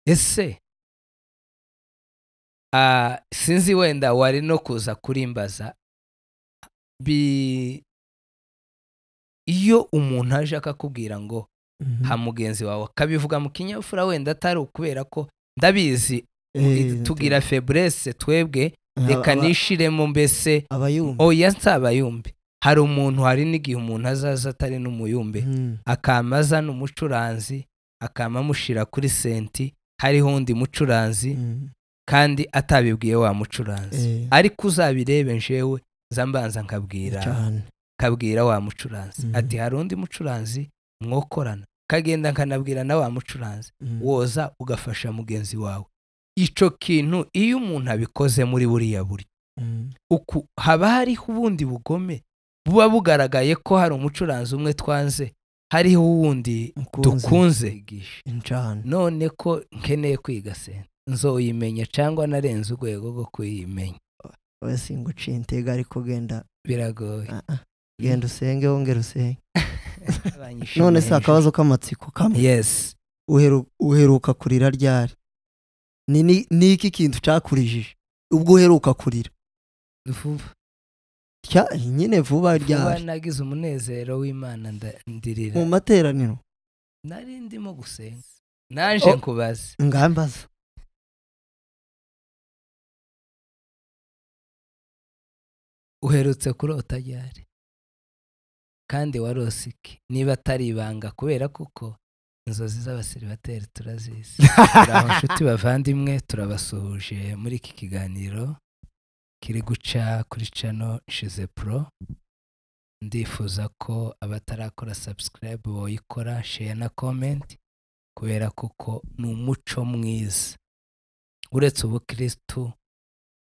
ese sinzi wenda wari no kuza kurimbaza iyo umuntu aje akakubwira ngo ha mugenzi wawe akabivuga mu kinyafura wenda atari ukubera ko ndabizi tugira faiblesse twebwe reka nishiremo mbese oya nsabayumbe hari umuntu hari n'igihe umuntu azaza atari n'umuyumbe akamaza n'umucuranzi akamamushira kuri senti hariho undi mucuranzi kandi atabibwiye wa mucuranzi ariko uzabirebe njewe zambanza nkabwira wa mucuranzi ati hari undi mucuranzi mwokorana kagenda nkanabwira na wa mucuranzi woza ugafasha mugenzi wawe. Ico kintu iyo umuntu abikoze muri buriya buryo uku haba hariho ubundi bugome buba bugaragaye ko hari umucuranzi umwe twanze hariho uwundi dukunze none ko nkeneye kwiga se nzoyimenya cyangwa narenze urwego rwo kuyimenya. Oya singuciye intega ariko genda biragoye genda usenge wongera usenge. None se akabazo k'amatsiko kamwe yes uheruka kurira ryari? Ni iki kintu cyakurijije ubwo uheruka kurira? vuba nyine vuba ryari? Nagize umunezero w'Imana ndirira mu materaniro nari ndimo gusenga nanje nkubaza ngambaza uherutse kurota ryari kandi warose iki niba atari ibanga kubera kuko inzozi z'abasiribateri turazizi. Turaho nshuti bavandimwe turabasuhuje muri iki kiganiro kiri guca kuri channel Shize Pro. Ndifuza ko abatarakora subscribe boyikora share na comment kubera kuko ni umuco mwiza uretse ubukristo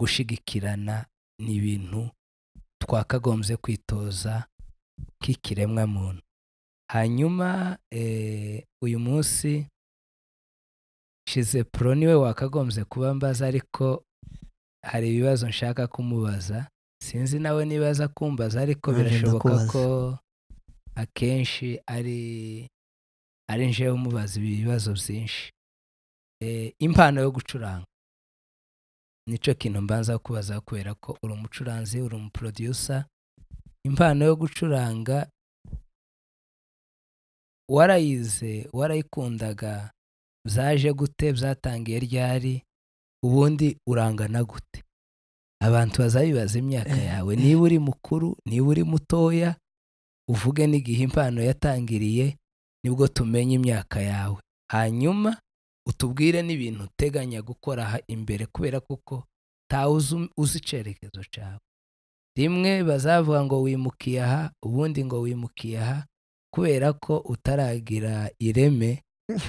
gushigikirana ni ibintu twakagombye kwitoza k'ikiremwa muntu. Hanyuma uyu munsi Shize Pro niwe wakagombye kuba mbaza ariko hari ibibazo nshaka kumubaza sinzi nawe nibaza kumbaza ariko birashoboka ko akenshi ari njewe umubaza ibibazo byinshi. Impano yo gucuranga nico kintu mbanza kubaza kubera ko uri umucuranzi uri umuproducer. Impano yo gucuranga warayize warayikundaga zaje gute byatangiye ryari ubundi urangana gute? Abantu bazabibaza imyaka yawe niba uri mukuru niba uri mutoya uvuge n'igihe impano yatangiriye nibwo tumenye imyaka yawe hanyuma utubwire n'ibintu uteganya gukora imbere kubera kuko uzi icerekezo cyawe. Rimwe bazavuga ngo wimukiye aha ubundi ngo wimukiye aha kubera ko utaragira ireme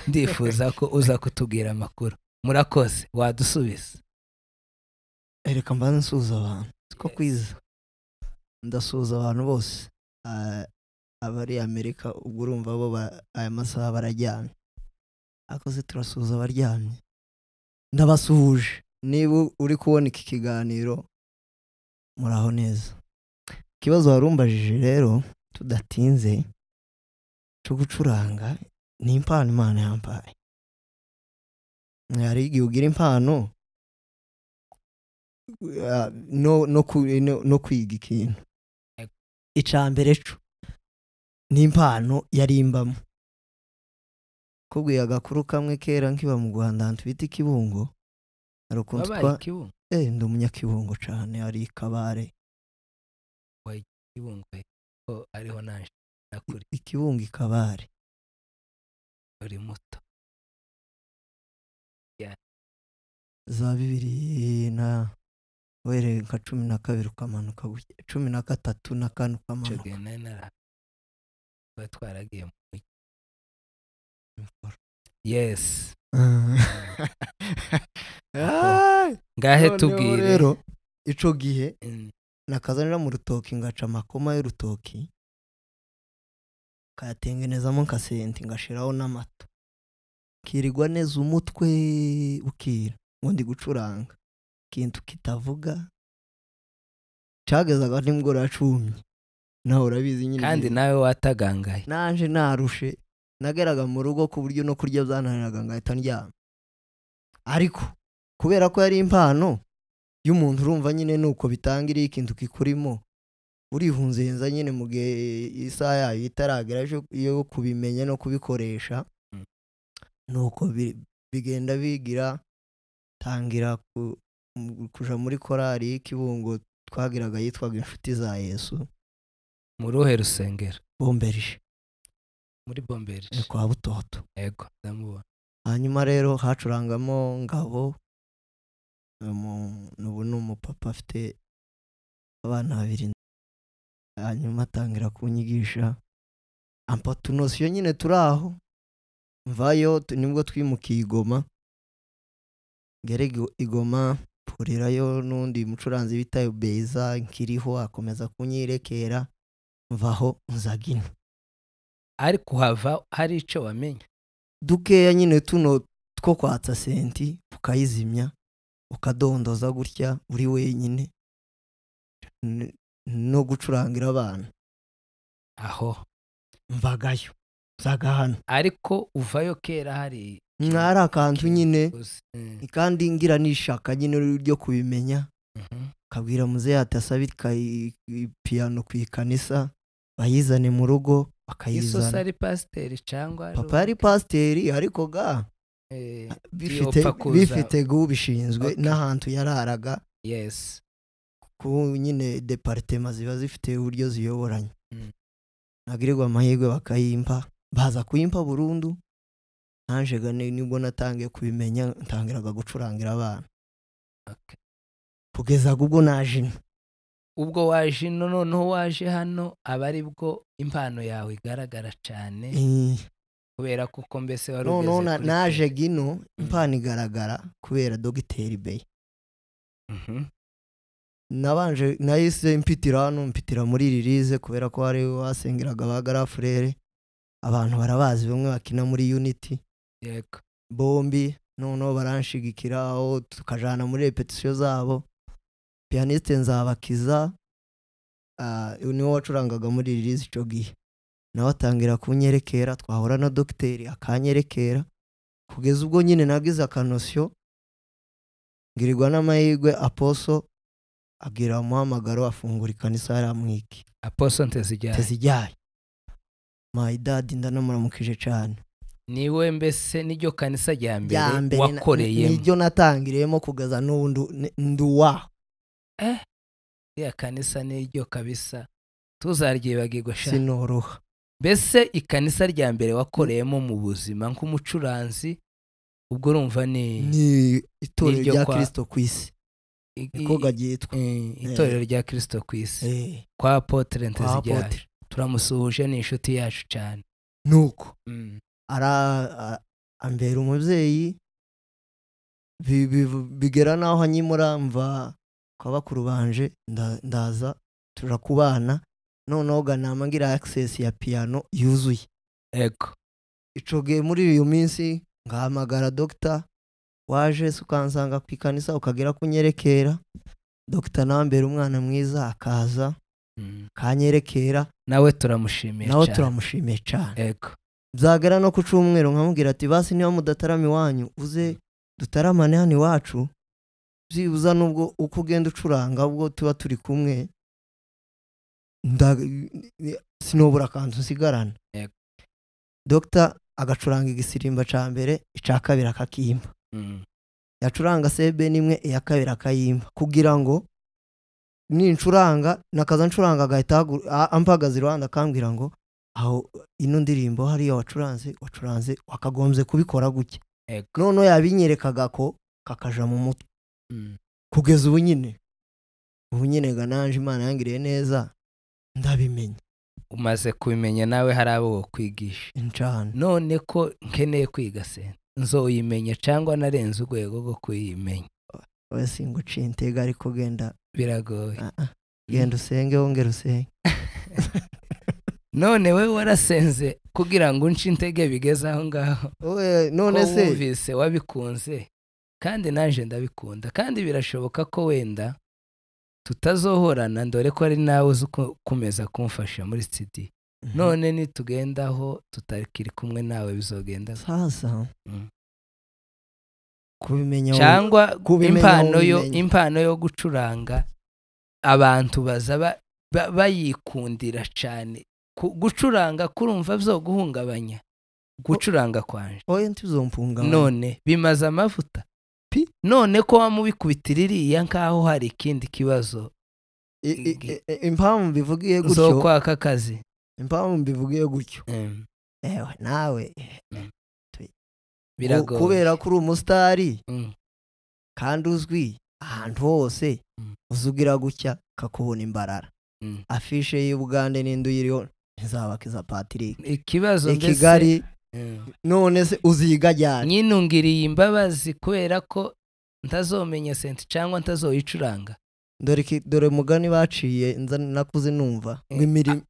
ndifuza ko uza kutubwira amakuru. Murakoze wadusubiza. Reka mbanze nsuza abantu ko kwiza ndasuza abantu bose abari Amerika ubwo urumva bo aya masaha barajyanye akoze turasuza abaryamye ndabasuhuje. Niba uri kubona iki kiganiro muraho neza. Ikibazo warumbajije rero tudatinze cyo gucuranga ni impano Imana yampaye. Hari igihe ugira impano no kwiga ikintu icambere cyo ni impano yarimbamo kubwiye agakuru kamwe kera nkiba mu Rwanda ahantu bita Kibungo arukuntwa ndi umunyakibungo cyane ari Kabare Kibungo ko ariho naje nakuri Ikibungo Kabare uri muto za 2000 na were nka 12 ukamanuka 13 na 4 ukamanuka batwaragiye mu yes ngahe tubwire rero ico gihe nakazanira mu rutoki ngaca amakoma y'urutoki kayatengenezamo nkasenti ngashiraho n'amato kirigwa neza umutwe ukira ngo ndi gucuranga kintu kitavuga cyagezaga nimugora cumye naho urabizi nyine kandi nawe watagangaye nanje narushe nageraga mu rugo ku buryo no kurya byananiraga ngahita ndyama ariko kubera ko yari impano y'umuntu urumva nyine nuko bitangiriye ikintu kikurimo urihunzenza nyine mu gihe isaha yayo itaragera yo kubimenya no kubikoresha nuko bigenda bigira tangira kuja muri korali y'Ikibungo twagiraga yitwaga Inshuti za Yesu. Mu ruhe rusengero? Bomberije. Muri Bomberije kwa Butoto. Yego ndamubona. Hanyuma rero hacurangamo Ngabo, nubu n'umupapa afite abana 2. Hanyuma atangira kunyigisha ampatunosio nyine turaho mvayo nibwo twimukiye Igoma. Ngere Igoma purirayo n'undi mucuranzi bita Beza nkiriho akomeza kunyirekera mvaho nzagino. Ariko hava hari ico wamenya dukeya nyine tuno two kwatsa senti ukayizimya ukadondoza gutya uri wenyine no gucurangira abana aho mvagayo zagahana. Ariko uvayo kera hari mwari akantu nyine kandi ngira nishaka nyine ryo kubimenya. Kabwira muze atasabika piano ku ikanisa bayizane mu rugo bakayizana. Iso sari pasteur cyangwa papa yari pasteur ariko ga bifite gubishinzwe n'ahantu yararaga. Yes. Ku nyine departement ziba zifite uburyo ziyoboranye. Nagirirwa amahirwe bakayimpa baza kuyimpa burundu. Nanje gane nibwo natangiye kubimenya ntangiraga gucurangira abana. Okay. Kugeza ubwo naje. Ubwo waje noneho waje hano abari bwo impano yawe igaragara cyane. Kubera kuko mbese wari ugeze no naje gino impano igaragara kubera Dr. Bey. Nabanje nahise mpitira muri release kubera ko hari wasengeraga abagara frere abantu barabazi bamwe bakina muri Unity. Yego. Bombi noneho baranshigikira aho tukajana muri repetition zabo. Pianiste Nzabakiza niwe wacurangaga muri release ico gihe. Nawe atangira kunyerekera twahora na Dr. akanyerekera kugeza ubwo nyine nagize akanosyo ngirirwa n'amahirwe Apostle agira muhamagaro afungura ikanisa ya Mwiki. Apostle Ntezijyaye. My dad ndanamuramukije cyane. Niwe mbese niryo kanisa rya mbere wakoreyemo? Niryo natangiriyemo kugeza nduwa. Ya kanisa niryo kabisa tuzaryibagirwa sha. Sinoroha. Mbese ikanisa rya mbere wakoreyemo mu buzima nk'umucuranzi ubwo urumva ni itorero rya Kristo kwisi. Niko gagitwa itorero rya Kristo kwisi kwa Apotre Ntezijyaye. Turamusuhuje ni inshuti yacu cyane. Nuko ambera umubyeyi bigera naho hanyimura mva kwa bakuru banje ndaza turakubana noneho ganama ngira access ya piano yuzuye. Ego. Icoge muri iyo minsi ngahamagara Dr. waje sukansanga ku ikanisa ukagera kunyerekera. Dr. Nambera umwana mwiza akaza kanyerekera nawe turamushimiye cyane. Ego. Byagera no ku cyumweru nkamubwira ati basi niba mudatarama iwanyu uze dutaramane hano iwacu byibuza nubwo uko ugenda ucuranga ubwo tuba turi kumwe sinobura kantu nsigarana. Dr. agacuranga igisirimba ca mbere ica kabiri akakimba. Yacuranga sebe nimwe iya kabiri akayimba kugira ngo nincuranga nakaza ncuranga agahita ampagaza iruhande akambwira ngo aho ino ndirimbo hariyo wacuranze wakagombye kubikora gutya. None yabinyerekaga ko kakaja mu mutwe. Kugeza ubu nyine gananje Imana yangiriye neza ndabimenya. Umaze kubimenya nawe hari abo kwigisha incana. None ko nkeneye kwiga se nzoyimenya cyangwa narenze urwego rwo kuyimenya? Oya singuciye intege ariko genda biragoye. Genda usenge wongera usenge. None we warasenze kugira ngo unce intege bigeze aho ngaho? None se wumvise wabikunze kandi naje ndabikunda kandi birashoboka ko wenda tutazohorana ndore ko ari nawe uzi kumeza kumfasha muri studio. None nitugendaho tutakiri kumwe nawe bizogenda sasa. kubimenya cyangwa impano yo gucuranga abantu baza bayikundira cyane gucuranga kurumva byo guhungabanya gucuranga kwanje oye ntizompunga none bimaze amavuta none ko wamubikubitira iriya nkaho hari ikindi kibazo impamvu bivugiye gutyo zo kwaka akazi impamvu bivugiye gutyo ewe nawe biragoye kubera kuri umusitari kandi uzwi ahantu hose uzugira gutya kakubona imbarara afishe y'Ubugande n'indu yiriho ntizabakiza Patrick ikibazo Kigali none se uziga cyane nyinungiriye imbabazi kubera ko ntazomenya senti cyangwa ntazoyicuranga dore mugani baciye nakuze numva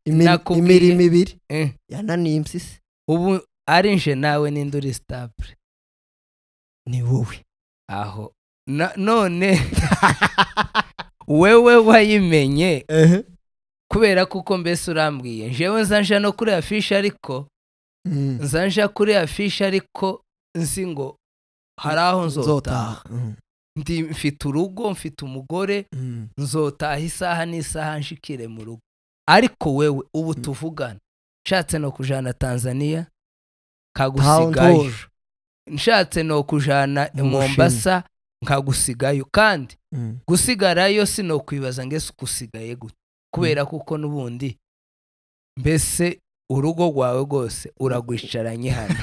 imirimo ibiri yananiye impyisi ubu ari nje nawe n'induri stable ni wowe aho none wewe wayimenye kubera kuko mbese urambwiye njewe nzanja no kuri afisha ariko nzanja kuri afisha ariko nzi ngo hari aho nzotaha mfite urugo mfite umugore nzotaha isaha n'isaha nshikire mu rugo ariko wewe ubu tuvugana nshatse no kujana Tanzania kagusigayo nshatse no kujana Mombasa nkagusigayo kandi gusigarayo sino kwibaza ngese kusigaye gute kubera kuko nubundi mbese urugo rwawe rwose uragwicaranye hano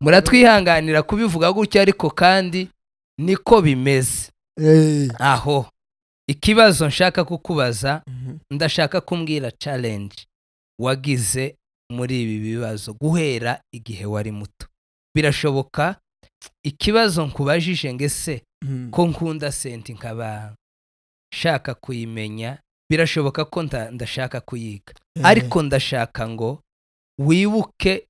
muratwihanganira kubivuga gutya ariko kandi niko bimeze aho ikibazo nshaka kukubaza ndashaka kumbwira challenge wagize muri ibi bibazo guhera igihe wari muto birashoboka ikibazo nkubajije ngese ko nkunda senti nkaba shaka kuyimenya birashoboka ko ndashaka kuyiga ariko ndashaka ngo wibuke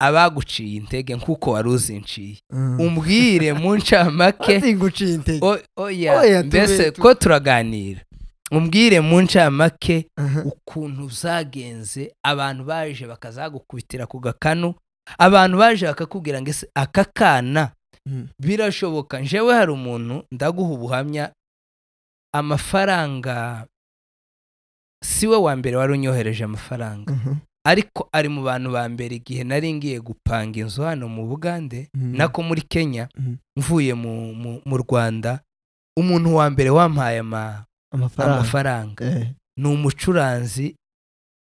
abaguciye intege nkuko waruzinciye umbwire mu ncamake oya mbese ko turaganira umbwire mu ncamake ukuntu zagenze abantu baje bakazagukubitira ku gakanu abantu baje bakakubwira ngo aka kana birashoboka njewe hari umuntu ndaguha ubuhamya amafaranga siwe wa mbere wari unyohereje amafaranga ariko ari mu bantu ba mbere igihe nari ngiye gupanga inzu hano mu Bugande nako muri Kenya mvuye mu Rwanda umuntu wa mbere wampaye amafaranga ni umucuranzi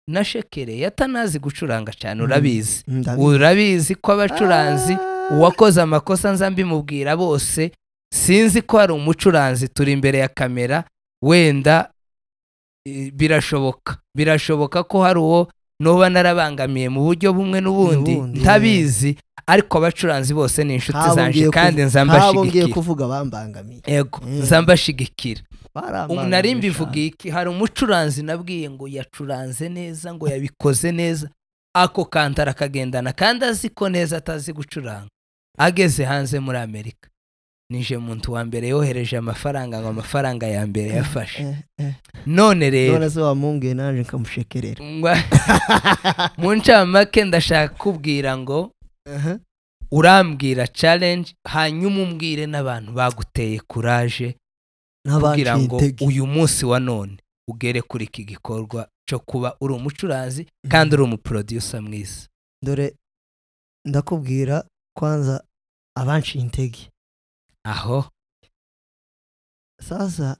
na shekere yatanazi gucuranga cyane urabizi ko abacuranzi uwakoze amakosa nzambi mubwira bose sinzi ko hari umucuranzi turi imbere ya kamera wenda birashoboka ko hari uwo noba narabangamiye mu buryo bumwe n'ubundi ntabizi ariko abacuranzi bose ni inshuti zanje kandi nzambashigikira kuvuga bambangamiye yego nzambashigikira nari mbivuga iki hari umucuranzi nabwiye ngo yacuranze neza ngo yabikoze neza ako kantara kagendana kandi azi ko neza atazi gucuranga ageze hanze muri Amerika nije muntu wa mbere yohereje amafaranga ngo amafaranga ya mbere yafashe none rero se wamungiye naje nkamushekerera mu ncamake ndashaka kubwira ngo urambwira challenge hanyuma umbwire n'abantu baguteye courage kugira ngo uyu munsi wa none ugere kuri iki gikorwa cyo kuba uri umucuranzi kandi uri umuproducer mwiza dore ndakubwira kwanza abanci intege aho sasa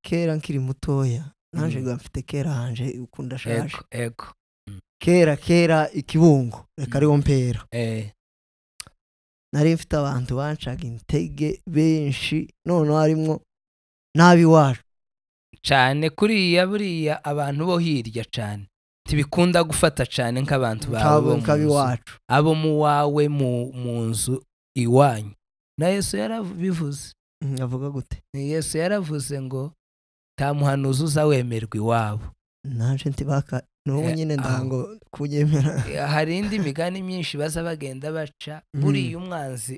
kera nkiri mutoya nanje mfite kera hanje ukunda shaje ego kera ikibungo reka ariho mpera nari mfite abantu bancaga intege benshi none harimo nabi wacu cyane kuriya buriya abantu bo hirya cyane tibikunda gufata cyane nk'abantu wacu abo mu wawe mu nzu iwanyu na Yesu yarabivuze avuga gute Yesu yaravuze ngo ta muhanuzi uzawemerwa iwabo nanje ntibaka n'ubu nyine ndango kunyemera hari indi migani myinshi baza bagenda baca buriya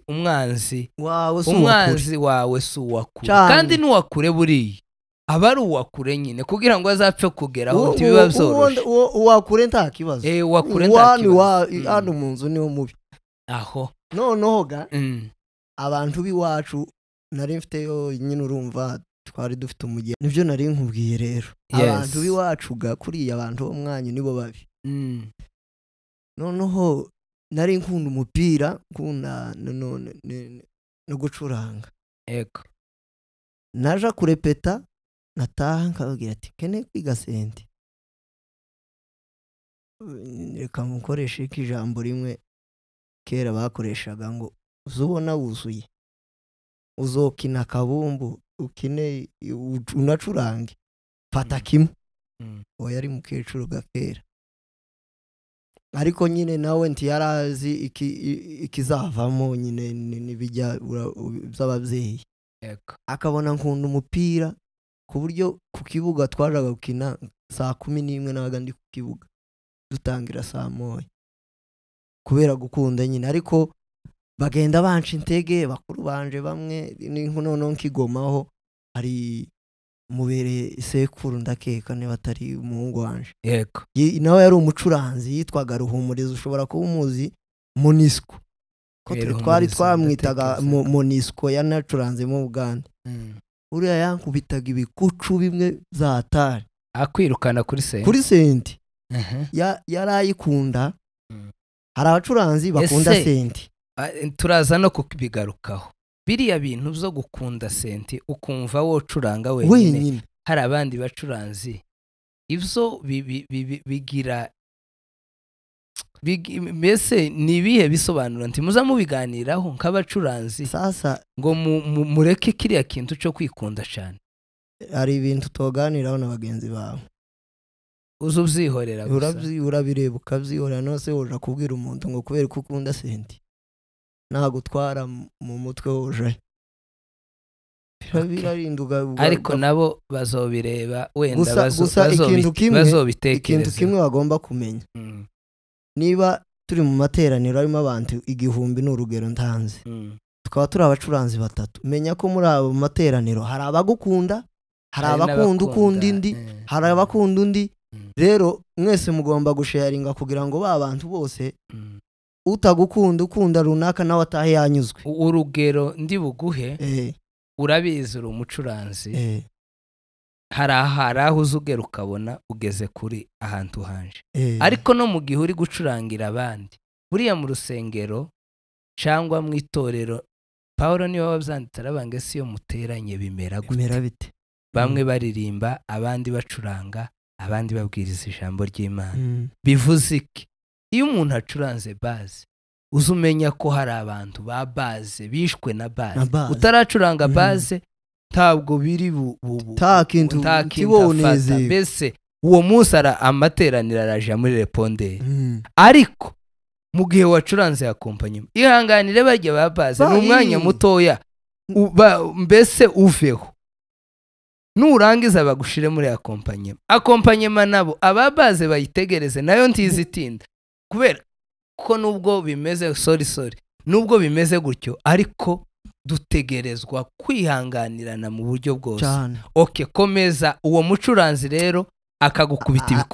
umwanzi wawe si uwakure kandi n'uwakure buriya aba ari uwakure nyine kugira ngo azapfe kugeraho ntibiba byoroshye uwakure nta kibazo uwakure nta kibazo hano mu nzu niwo mubi aho noneho ga abantu b'iwacu nari mfiteyo nyine urumva twari dufite umugeni nibyo nari nkubwiye rero abantu b'iwacu ga kuriya abantu bo mwanyu nibo babi noneho nari nkunda umupira nkunda no gucuranga ego naja kurepeta nataha nkababwira ati kene kwiga senti reka mukoreshe ijambo rimwe kera bakoreshaga ngo uzubona wuzuye uzokina kabumbu ukine unacurange fata kimwe uwo yari mukecuru gakera ariko nyine nawe ntiyarazi ikizavamo nyine n'ibijya by'ababyeyi akabona nkunda umupira ku buryo ku kibuga twajaga gukina saa 11 nabaga ndi ku kibuga dutangira saa 1 kubera gukunda nyine ariko bagenda banca intege bakuru banje bamwe noneho nkigomaho ari mubere sekuru ndakeka niba atari umuhungu wanje yego nawe yari umucuranzi yitwaga Ruhumuriza ushobora kuba umuzi Monisco ko twari twamwitaga Monisco yanacuranze mu Uganda uriya yankubitaga ibikucu bimwe za atari akwirukana kuri senti yarayikunda hari abacuranzi bakunda senti turaza no kubigarukaho biriya bintu byo gukunda senti ukumva wo curanga wenyine hari abandi bacuranzi ivyo bigira mbese nibihe bisobanura nti muza mubiganiraho nk'abacuranzi sasa ngo mureke kiriya kintu cyo kwikunda cyane hari ibintu toganiraho n'abagenzi bawe uzubyihorera urabireba ukabyihorera nose woja kubwira umuntu ngo kubera ko ukunda senti nagutwara mu mutwe woje birarinduga ariko nabo bazobireba wenda bazobitekereza ikintu kimwe bagomba kumenya niba turi mu materaniro arimo abantu 1000 n'urugero ntanze tukaba turi abacuranzi batatu menya ko muri abo materaniro hari abagukunda hari abakunda ukunda indi hari abakunda undi rero mwese mugomba gusharinga kugira ngo ba bantu bose utagukunda ukunda runaka nawe atahe yanyuzwe urugero ndi buguhe urabizi uri umucuranzi hari aho uzugera ukabona ugeze kuri ahantu hanje ariko no mu gihe uri gucurangira abandi buriya mu rusengero cyangwa mu itorero Paulo niwe wabyanditse arabange si yo muteranye bimera bite bamwe baririmba abandi bacuranga abandi babwiriza ijambo ry'Imana bivuze iki iyo umuntu acuranze baze uzumenya ko hari abantu ba baze bishwe na baze utaracuranga baze ntabwo biri takintu kiboneze mbese uwo munsi amateranira araje muri reponderi ariko mu gihe wacuranze yakompanye ihanganire barya ba baze n'umwanya mutoya mbese uveho nurangiza bagushire muri akompanyema nabo ababaze bayitegereze nayo ntizitinda kubera ko nubwo bimeze sorry nubwo bimeze gutyo ariko dutegerezwa kwihanganirana mu buryo bwose okay komeza uwo mucuranzi rero akagukubita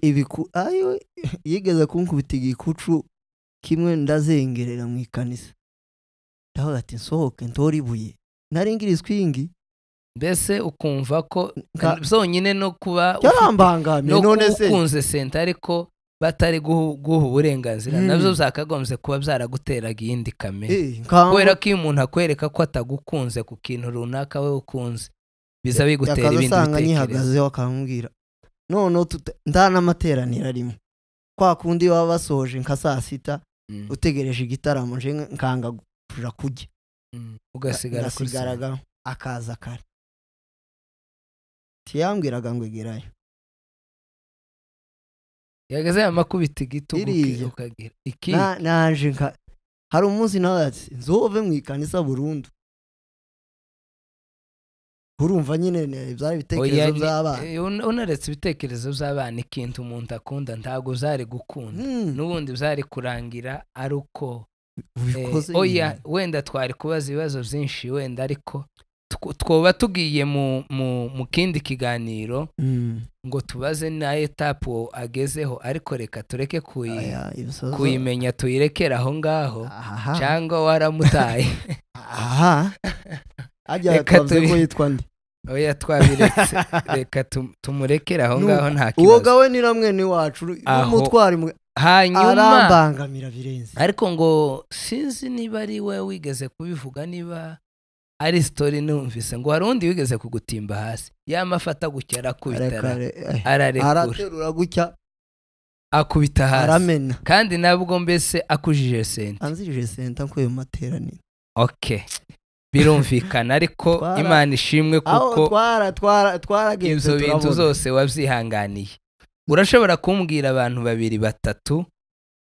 ibikucu ayo yigeze kunkubita igikucu kimwe ndazengerera mu ikanisa ndaho ati nsohoke ntoribuye naringira swingi mbese ukumva ko zonyine no kuba yarambangamiye none se ukunze senta ariko batari guha uburenganzira nabyo zakagombye kuba byaraguteraga iyindi kamere kubera ko iyo umuntu akwereka ko atagukunze ku kintu runaka we ukunze biza bigutera ibindi bitekerezo nyihagazeho akambwira none ndana amateraniro arimo kwa kundi baba basoje nka saa 6 utegereje igitaramo nje nkanga kuja kujya ugasigara akaza kare tiyambwiraga ngo igerayo yagaze amakubita igitugu ukagira iki naje hari umunsi nawe ati nzove mu ikanisa burundu urumva nyine byari bitekerezo by'abana unaretse ibitekerezo by'abana ikintu umuntu akunda ntago zari gukunda n'ubundi byari kurangira ari uko oya wenda twari kubaza ibibazo byinshi wenda ariko twoba tugiye mu kindi kiganiro ngo tubaze na etape agezeho, ariko reka tureke kuyimenya tuyirekera aho ngaho, cyangwa waramutaye. reka ko yitwa ndi oya twabiretse, reka tumurekera aho ngaho nta kibazo. uwo gawe ni ramwe ni wacu umutwari hanyuma arambangamira birenze. ariko ngo sinzi niba ari we wigeze kubivuga, niba ari story numvise ngo hari undi wigeze kugutimba hasi, yamafata gutya arakubita araterura gutya akubita hasi aramena, kandi nabwo mbese akujije senta, anzirije senta ko yo materaniro. Okay, birumvikana, ariko Imana ishimwe kuko twaragenze ibyo bintu zose wabyihanganiye. Urashobora kumbwira abantu 2-3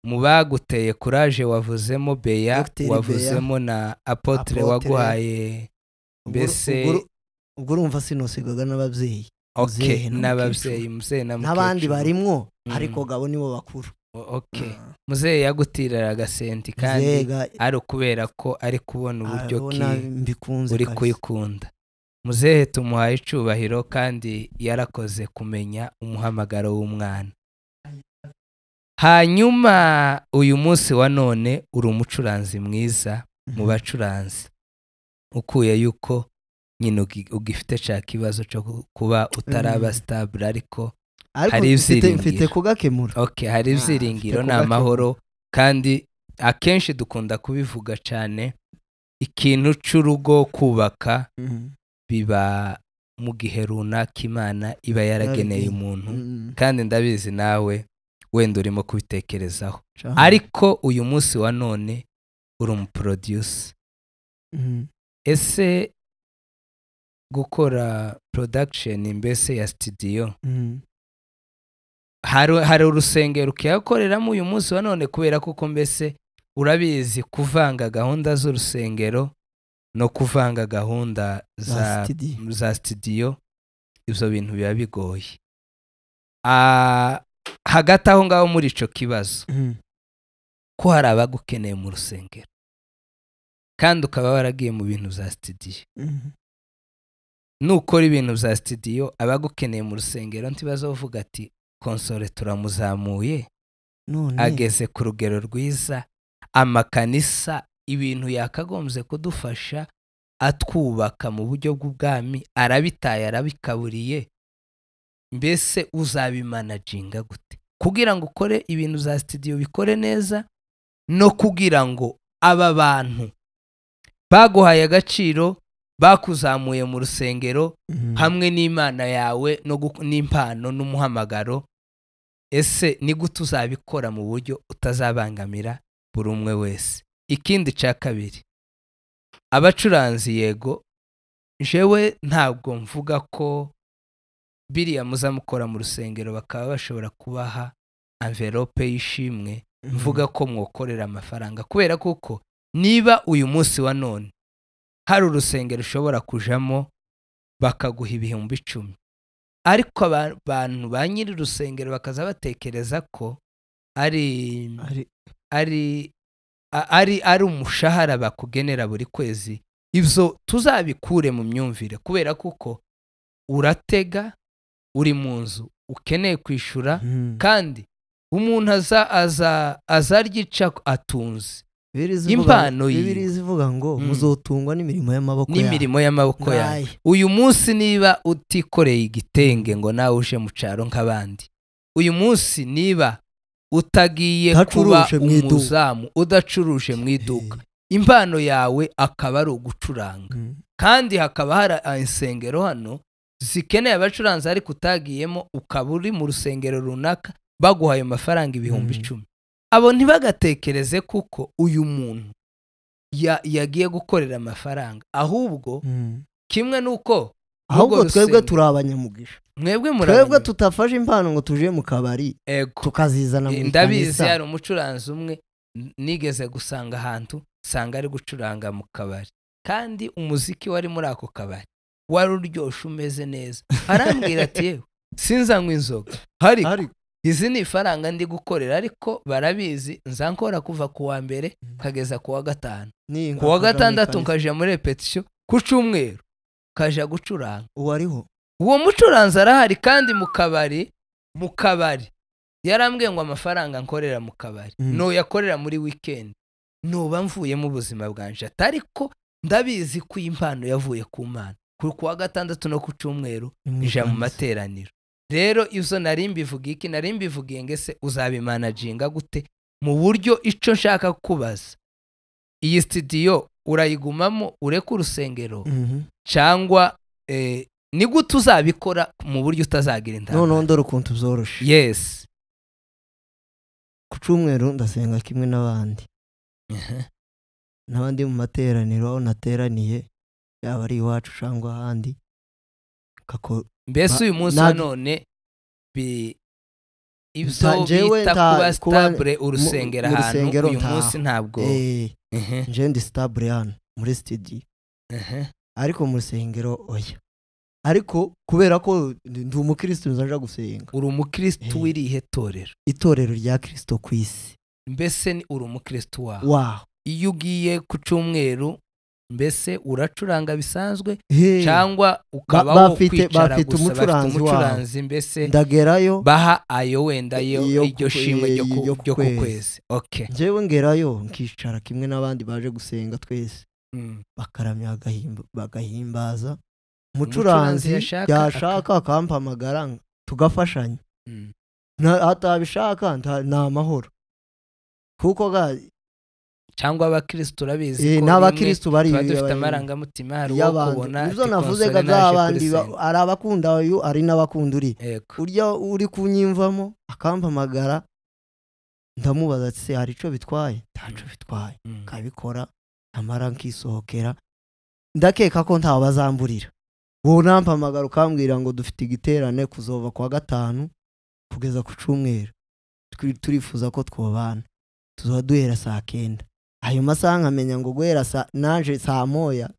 mu baguteye courage? Wavuzemo Beya, wavuzemo na Apotre waguhaye, mbese ubwo urumva sinosigaga n'ababyeyi. Okay, n'ababyeyi muzehe na mukecuru n'abandi barimwo, ariko gabo nibo bakuru. Okay, muzehe yagutirira agasenti kandi ari kubera ko ari kubona uburyo uri kuyikunda. Muzehe tumuhaye icubahiro, kandi yarakoze kumenya umuhamagaro w'umwana. Hanyuma uyu munsi wa none uri umucuranzi mwiza mu bacuranzi, ukuye yuko nyine ugifite cya kibazo cyo kuba utaraba stable, ariko hari ibyiringiro mfite kugakemura. Okay, hari ibyiringiro n'amahoro, kandi akenshi dukunda kubivuga cyane, ikintu cy'urugo kubaka biba mu gihe runaka Imana iba yarageneye umuntu, kandi ndabizi nawe wenda urimo kubitekerezaho. Ariko uyu munsi wa none uri umuproducer. Ese gukora production mbese ya studio, hari urusengero ukiyakoreramo uyu munsi wa none? Kubera kuko mbese urabizi kuvanga gahunda z'urusengero no kuvanga gahunda za studio, ibyo bintu biba bigoye. Hagati aho ngaho muri ico kibazo, ko hari abagukeneye mu rusengero kandi ukaba waragiye mu bintu za studio, nukora ibintu za studio abagukeneye mu rusengero ntibazovuga ati Konsole turamuzamuye ageze ku rugero rwiza, amakanisa ibintu yakagombye kudufasha atwubaka mu buryo bw'ubwami arabitaye arabikaburiye, mbese uzabimanaginga gute kugira ngo ukore ibintu za studio bikore neza, no kugira ngo aba bantu baguhaye agaciro bakuzamuye mu rusengero hamwe n'Imana yawe n'impano n'umuhamagaro, ese ni gute uzabikora mu buryo utazabangamira buri umwe wese? Ikindi cya kabiri, abacuranzi yego jewe ntabwo mvuga ko biriya muzamukora mu rusengero bakaba bashobora kubaha envelope y'ishimwe, mvuga ko mwokorera amafaranga, kubera kuko niba uyu munsi wa none hari urusengero ushobora kujamo bakaguha ibihumbi 10, ariko abantu ba nyiri urusengero bakaza batekereza ko ari umushahara bakugenera buri kwezi, ibyo tuzabikure mu myumvire, kubera kuko uratega, uri mu nzu ukeneye kwishura, kandi umuntu azaryica atunze impano ye. Bibiri zivuga ngo muzotungwa n'imirimo y'amaboko yawe. Uyu munsi niba utikoreye igitenge ngo nawe uje mu cyaro nk'abandi, uyu munsi niba utagiye kuba umuzamu udacuruje mu iduka, impano yawe akaba ari ugucuranga, kandi hakaba hari insengero hano zikeneye abacuranzi ariko utagiyemo, ukaba uri mu rusengero runaka baguhaye amafaranga ibihumbi 10, abo ntibagatekereze kuko uyu muntu yagiye gukorera amafaranga, ahubwo kimwe nuko ahubwo twebwe turi abanyamugisha, twebwe tutafashe impano ngo tuje mu kabari tukazizana mu kanisa. Ndabizi hari umucuranzi umwe nigeze gusanga ahantu sanga ari gucuranga mu kabari, kandi umuziki wari muri ako kabari wari uryoshe umeze neza, arambwira ati yewe sinzanywa inzoga, hari izi ni ifaranga ndi gukorera, ariko barabizi nzankora kuva ku wa mbere kageza ku wa gatanu, ku wa gatandatu nkaje muri repetition, ku cyumweru kaja gucuranga. Uwariho Uwo mucuranzi arahari kandi mu kabari yarambwiye ngo amafaranga nkorera mu kabari no yakorera muri weekend noba mvuye mu buzima bwanje, ariko ndabizi ko impano yavuye ku Mana. Ku wa gatandatu no ku cyumweru ija mu materaniro. Rero izo narimbivuga iki, narimbivugiye ngese uzabimanaginga gute mu buryo ico nshaka kubaza. Iyi studio urayigumamo ureka urusengero cyangwa ni gute uzabikora mu buryo utazagira intambara? No ndoro ukuntu byoroshe. Yes. Ku cyumweru ndasenga kimwe n'abandi. N'abandi mu materaniro aho nateraniye yaba ari iwacu cyangwa ahandi. Mbese uyu munsi none ibyo bita kuba stable urusengero ahantu uyu munsi ntabwo nje ndi stable hano muri studio. Ariko mu rusengero oya. Ariko kubera ko ndi umukristo nzaja gusenga. Uri umukristo wirihe torero? Itorero rya Kristo ku isi. Mbese ni uri umukristo wawe? Wow. Iyo ugiye ku cyumweru mbese uracuranga bisanzwe cyangwa ukabaho kwicara gusa umucuranzi mbese ndagerayo baha ayo wenda iryo shimwe ryo ku kwezi? Okay. Jewe ngerayo nkicara kimwe n'abandi baje gusenga twese bakaramya bagahimbaza. Umucuranzi yashaka akampamagara tugafashanya. Atabishaka nta mahoro. Kuko cyangwa abakristo urabizi ko n'abakristo bari dufite amarangamutima hari uwo kubona izo navuze abandi ari abakunda uyu ari n'abakunda uri urya uri kunyimvamo akampamagara ndamubaza ati hari ico bitwaye? Ntaco bitwaye. Kabikora amara nkisohokera ndakeka ko ntawe bazamburira. Wo nampamagara ukambwira ngo dufite igiterane kuzova kwa gatanu kugeza ku cyumweru turifuza ko twobana tuzaduhera saa 9. Ayo masaha nkamenya ngo guhera nanje saa moya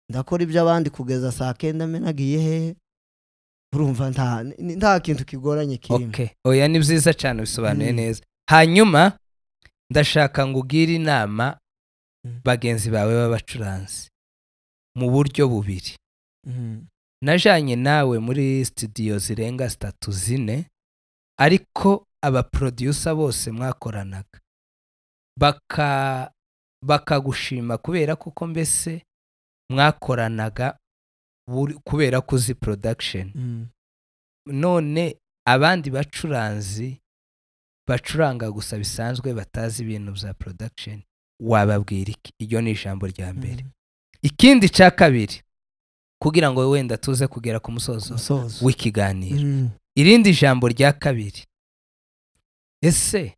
ndakora ibyo abandi kugeza saa 9 menagiye hehe. Urumva nta kintu kigoranye kirimo. Okay. Oya ni byiza cyane bisobanuye neza. Hanyuma ndashaka ngo ugire inama bagenzi bawe b'abacuranzi mu buryo bubiri. Najanye nawe muri studio zirenga 3-4 ariko aba producer bose mwakoranaga bakagushima kubera kuko mbese mwakoranaga kubera kuzi production. None abandi bacuranzi bacuranga gusa bisanzwe batazi ibintu bya production wababwira iki? Iryo ni ijambo rya mbere. Ikindi cya kabiri kugira ngo wenda tuze kugera ku musozo w'ikiganiro. Irindi jambo rya kabiri, ese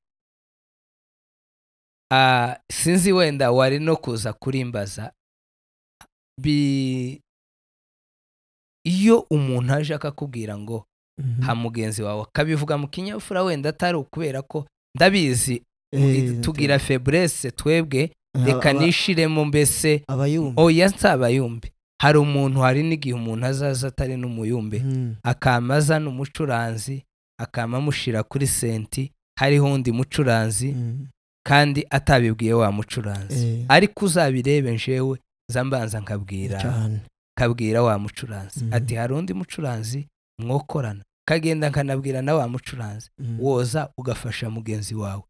sinzi wenda wari no kuza kurimbaza iyo umuntu aje akakubwira ngo ha mugenzi wawe akabivuga mu kinyafura wenda atari ukubera ko ndabizi tugira faiblesse twebwe reka nishiremo mbese oya nsabayumbe. Hari umuntu hari n'igihe umuntu azaza atari n'umuyumbe akamaza n'umucuranzi akamamushira kuri senti hariho undi mucuranzi kandi atabibwiye wa mucuranzi. Ariko uzabirebe njewe zambanza nkabwira wa mucuranzi ati hari undi mucuranzi mwokorana, kagenda nkanabwira na wa mucuranzi woza ugafasha mugenzi wawe.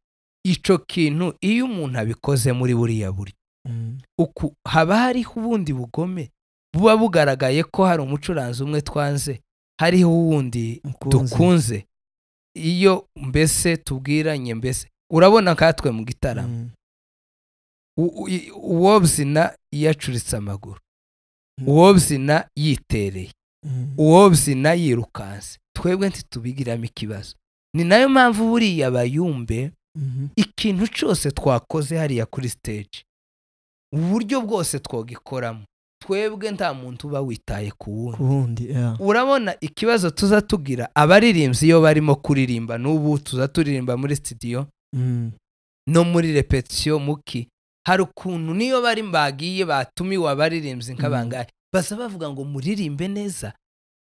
Ico kintu iyo umuntu abikoze muri buriya buryo uku haba hariho ubundi bugome buba bugaragaye ko hari umucuranzi umwe twanze hariho uwundi dukunze. Iyo mbese tubwiranye mbese urabona katwe mu gitaramo uwobyina yacuritse amaguru, uwobyina yitereye, uwobyina yirukanse, twebwe ntitubigiramo ikibazo. Ni nayo mpamvu buriya bayumbe ikintu cyose twakoze hariya kuri stage uburyo bwose twogikoramo twebwe nta muntu uba witaye ku wundi. Urabona ikibazo tuza tugira abaririmbyi iyo barimo kuririmba n'ubu tuza turirimba muri studio no muri repetition muki hari ukuntu niyo bari mbagiye batumiwe abaririmbyi nk'abangaye basa bavuga ngo muririmbe neza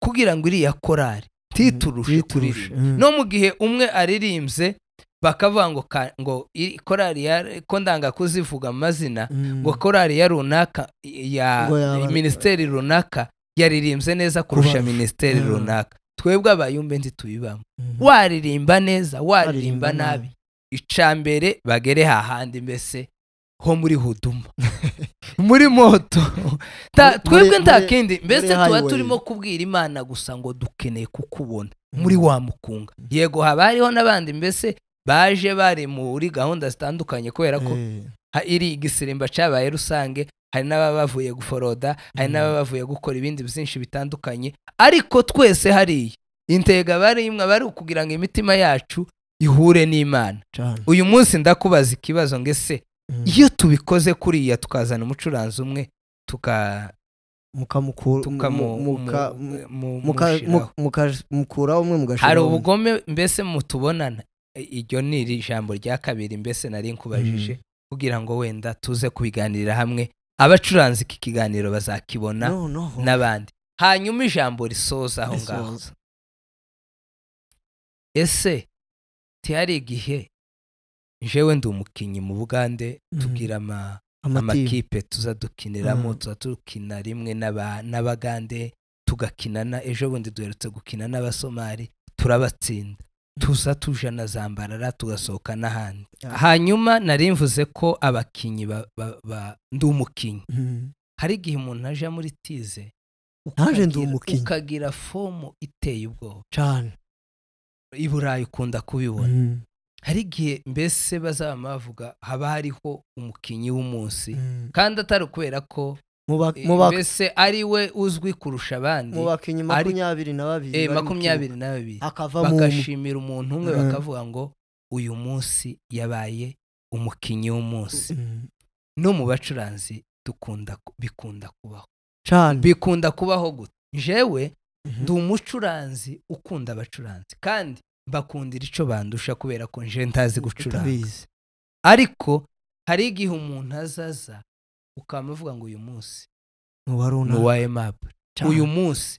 kugira ngo iriya korari titurushe kuririmba. No mu gihe umwe aririmbye bakavuga ngo korari ko ndanga kuzivuga amazina ngo korari ya runaka ya ministeri runaka yaririmbye neza kurusha ministeri runaka twebwe abayumbe ntitubibamo waririmba neza waririmba nabi icambere bagere hahandi mbese ho muri huduma muri moto twebwe nta kindi mbese tuba turimo kubwira Imana gusa ngo dukeneye kukubona muri wa mukunga yego haba hariho n'abandi mbese baje bari muri gahunda zitandukanye kubera ko iri igisirimba cyabaye rusange hari n'abavuye guforoda hari n'abavuye gukora ibindi byinshi bitandukanye ariko twese hariya intega bari imwe bari ukugira ngo imitima yacu ihure n'Imana uyu munsi ndakubaza ikibazo ngese iyo tubikoze kuriya tukazana umucuranzi umwe mukura umwe mugashira hari ubugome mbese mutubonana iryo ni ijambo rya kabiri mbese nari nkubajije kugira ngo wenda tuze kubiganirira hamwe abacuranzi iki kiganiro bazakibona n'abandi hanyuma ijambo risoza aho ngaho ese tiyari igihe jewe ndi umukinyi mu Bugande tugira amakipe tuza dukiniramo tuza tukina rimwe n'Abagande tugakinana ejo bundi duherutse gukina n'Abasomali turabatsinda tuza tujana Zambarara tugasohoka n'ahandi hanyuma nari mvuze ko abakinyi ndi umukinyi hari igihe umuntu aje muri tize ukagira fomu iteye ubwoba cyane i Burayi ukunda kubibona hari igihe mbese bazaba bavuga haba hariho umukinyi w'umunsi kandi atari kubera ko mbese ari we uzwi kurusha abandi mu bakinyi 22 bakashimira umuntu umwe bakavuga ngo uyu munsi yabaye umukinyi w'umunsi no mu bacuranzi bikunda kubaho cyane bikunda kubaho gute jewe ndi umucuranzi ukunda abacuranzi kandi bakundira ico bandusha kubera ko nje ntazi gucuranga ariko hari igihe umuntu azaza ukamuvuga ngo uyu munsi nuwa Aimable uyu munsi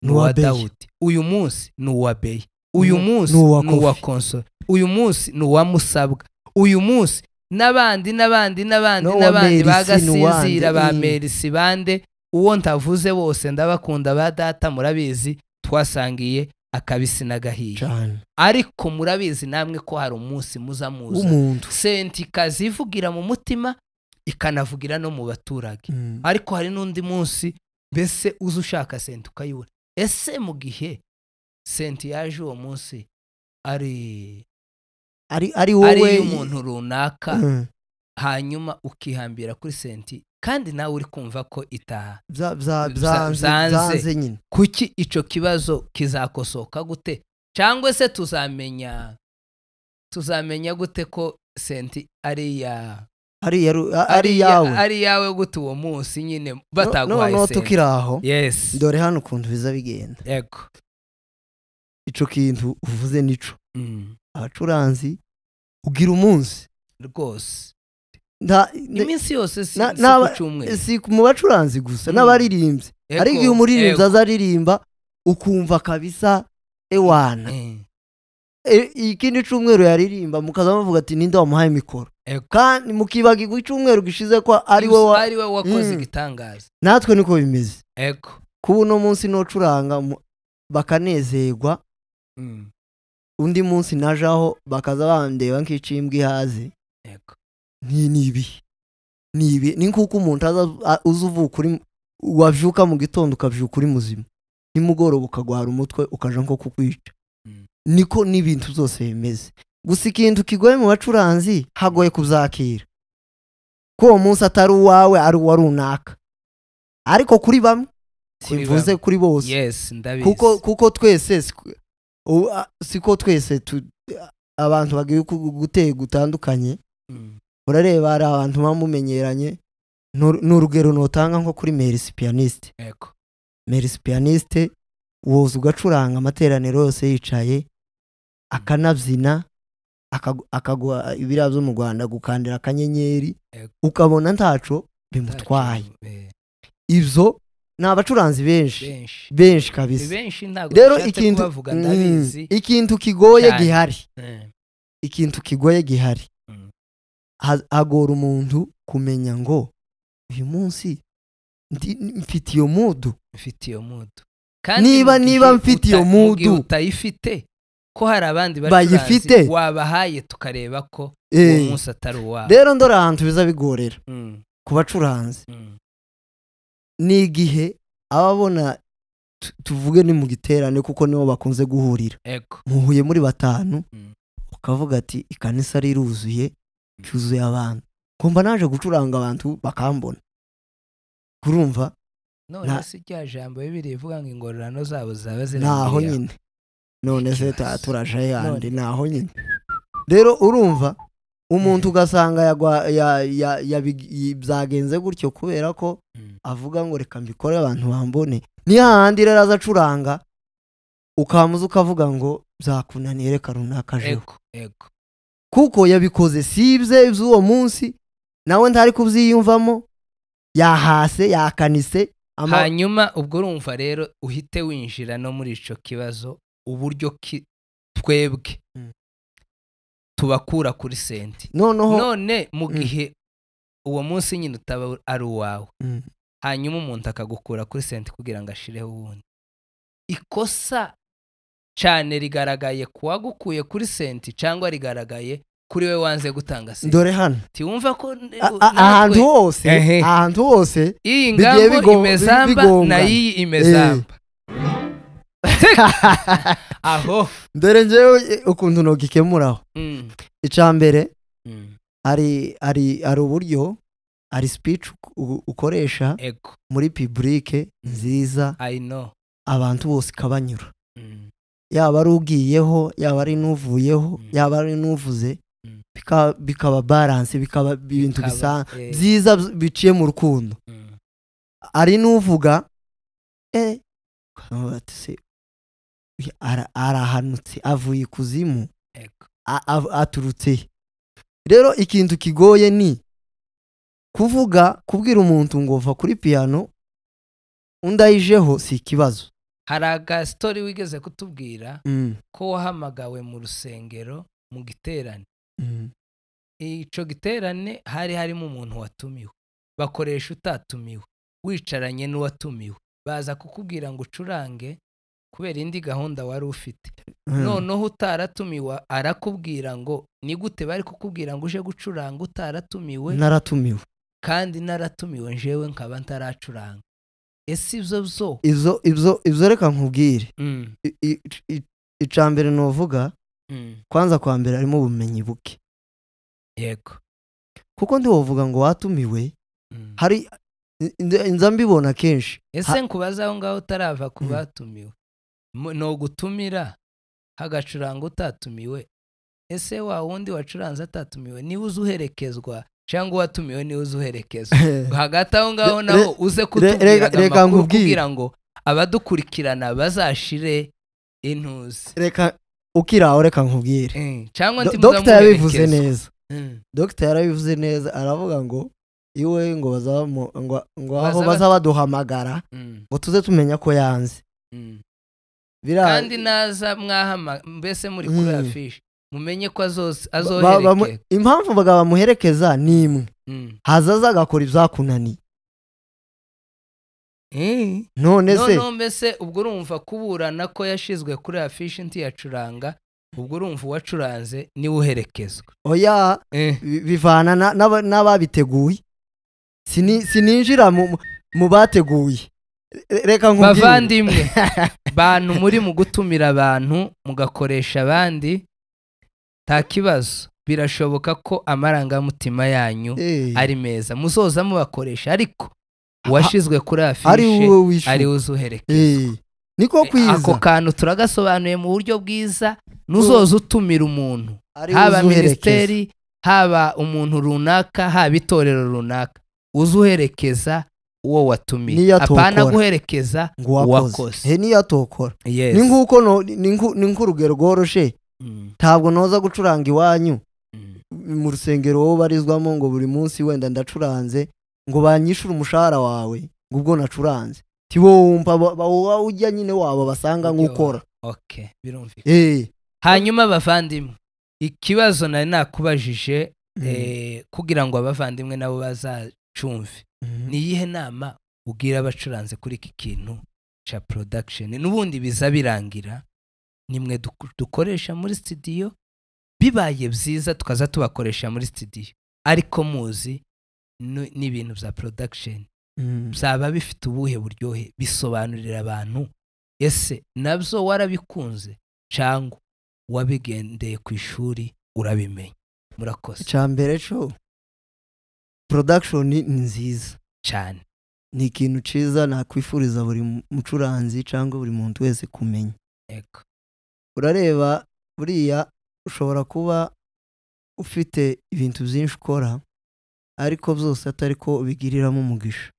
nuwa Daudi uyu munsi nuwa Bey uyu munsi nuwa Console uyu munsi nuwa Musabwa uyu munsi n'abandi bagasinzira ba Merisi bande uwo ntavuze bose ndabakunda ba data murabizi twasangiye akabisi n'agahiye ariko murabizi namwe ko hari umunsi muzamuza senti kazivugira mu mutima ikanavugira no mu baturage ariko hari n'undi munsi mbese uza ushaka senti ukayibura ese mu gihe senti yaje uwo munsi ari wowe umuntu runaka hanyuma ukihambira kuri senti kandi nawe uri kumva ko itaha byanze nyine kuki ico kibazo kizakosoka gute cyangwa se tuzamenya gute ko senti ari yawe gute uwo munsi nyine batagwaye senti tukiraho yes dore hano ukuntu biza bigenda yego ico kintu uvuze nico abacuranzi ugira umunsi rwose iminsi yose si mu bacuranzi gusa n'abaririmbyi ari igihe umuririmbyi azaririmba ukumva kabisa ewana ikindi cyumweru yaririmba mukaza muvuga ati ninde wamuhaye mikoro kandi mukibagirwa icyumweru gishize ko ari we wakoze igitangaza natwe niko bimeze ego kuba uno munsi nocuranga bakanezerwa undi munsi najaho bakaza bandeba nk'icimbwa ihaze nibi ni nkuko umuntu uza uvuka wavyuka mu gitondo ukavyuka uri muzima nimugoroba ukagwara umutwe ukaja nko kukwica niko n'ibintu byose bimeze gusa ikintu kigoye mu bacuranzi hagoye kuzakira ko uwo munsi atari uwawe ari uwa runaka ariko kuri bamwe simvuze kuri bose yes ndabizi kuko twese siko twese abantu bagiye gutega gutandukanye urareba hari abantu bamumenyeranye n'urugero notanga nko kuri Merisi pianiste Merisi pianiste woza ugacuranga amateraniro yose yicaye akanabyina akagwa ibiriya byo mu Rwanda gukandira akanyenyeri ukabona ntaco bimutwaye ivyo ni abacuranzi benshi kabisa rero ikintu kigoye gihari hagora umuntu kumenya ngo uyu munsi mfite iyo mudu niba mfite iyo mudu utayifite ko hari abandi bayifite wabahaye tukareba ko uwo munsi atari uwabo. Rero ndora ahantu biza bigorera ku bacuranzi ni igihe ababona tuvuge ni mu giterane kuko nibo bakunze guhurira muhuye muri batanu ukavuga ati ikanisa riruzuye cyuzuye abantu kumva naje gucuranga abantu bakambona kurumva none se rya jambo bibiri ivuga ngo ingororano zabo zaba naho nyine none se turaje yandi naho nyine. Rero urumva umuntu ugasanga byagenze gutyo kubera ko avuga ngo reka mbikore abantu bambone ni hahandi rero azacuranga ukamuza ukavuga ngo byakunaniye reka runaka jeho kuko yabikoze sibye z'uwo munsi nawe ntari kubyiyumvamo yahase yakanise hanyuma ubwo urumva rero uhite winjira no muri ico kibazo uburyo twebwe tubakura kuri senti none mu gihe uwo munsi nyine utaba ari uwawe hanyuma umuntu akagukura kuri senti kugira ngo ashireho ubundi ikosa cyane rigaragaye kuwagukuye kuri senti cyangwa rigaragaye kuri we wanze gutanga senti. Dore hano tiwumva ko ahantu hose iyi ngambo imezamba na iyi imezamba aho dore njewe ukuntu no gikemuraho icambere ari uburyo ari speech ukoresha muri public nziza abantu bose kabanyura yaba ari ugiyeho yaba ari nuvuyeho yaba ari nuvuze bikaba balance bikaba ibintu bisa byiza biciye mu rukundo ari nuvuga arahanutse avuye kuzimu aturutse. Rero ikintu kigoye ni kubwira umuntu ngo va kuri piano undayijeho si ikibazo. Hari aga story wigeze kutubwira ko wahamagawe mu rusengero mu giterane ico giterane hari harimo umuntu watumiwe bakoresha utatumiwe wicaranye n'uwatumiwe baza kukubwira ngo ucurange kubera indi gahunda wari ufite noneho utaratumiwe arakubwira ngo ni gute bari kukubwira ngo uje gucuranga utaratumiwe naratumiwe kandi naratumiwe njewe nkaba ntaracuranga. Ese ibyo reka nkubwire icambere novuga kwanza kwa mbere arimo ubumenyi buke yego kuko ndiwovuga ngo watumiwe hari inza mbibona kenshi. Ese nkubaza aho ngaho utarava ku batumiwe no gutumira hagacuranga utatumiwe ese wa wundi wacuranze atatumiwe ni uzuherekezwa cyangwa watumiwe ni uzuherekezwa hagati aho ngaho naho uze kutubwira kugira ngo abadukurikirana bazashire intuzi. Reka ukiraho reka nkubwire cyangwa ndi Dr. yabivuze neza Dr. yarabivuze neza aravuga ngo iwe ngo aho bazabaduhamagara ngo tuze tumenya ko yanze kandi naza mwahama mbese muri kuri afishe mumenye ko azoherekeza. Impamvu bamuherekeza ni imwe hazaza agakora ibyakunaniye none mbese ubwo urumva kuburana ko yashizwe kuri afishe ntiyacuranga ubwo urumva uwacuranze niwe uherekezwa. Oya bivana n'ababiteguye sininjira mu bateguye. Reka nkubwire bavandimwe bantu muri mu gutumira abantu mugakoresha abandi nta kibazo birashoboka ko amarangamutima yanyu ari meza muzoza mubakoresha ariko washizwe kuri afishe ari uzuherekeza niko kwiza. Ako kantu turagasobanuye mu buryo bwiza nuzoza utumira umuntu haba ministeri haba umuntu runaka haba itorero runaka uzuherekeza uwo watumiye apana guherekeza wakoze niyo atokora. Ni nkuko ni nk'urugero rworoshe ntabwo noza gucuranga iwanyu mu rusengero wowe barizwamo ngo buri munsi wenda ndacuranze ngo banyishure umushahara wawe ngo ubwo nacuranze tiwumva ujya nyine wabo basanga nk'ukora. Okay birumvikana. Hanyuma bavandimwe ikibazo nari nakubajije kugira ngo abavandimwe nabo bazacumve ni yihe nama ubwira abacuranze kuri iki kintu cha production n'ubundi biza birangira nimwe dukoresha muri studio bibaye byiza tukaza tubakoresha muri studio ariko muzi n'ibintu bya production byaba bifite ubuhe buryohe bisobanurira abantu ese nabyo warabikunze cyangwa wabigendeye ku ishuri urabimenya murakoze cyambere cyo production ni nziza cyane ni ikintu ciza nakwifuriza buri mucuranzi cyangwa buri muntu wese kumenya eko urareba buriya ushobora kuba ufite ibintu byinshi ukora ariko byose atari ko ubigiriramo umugisha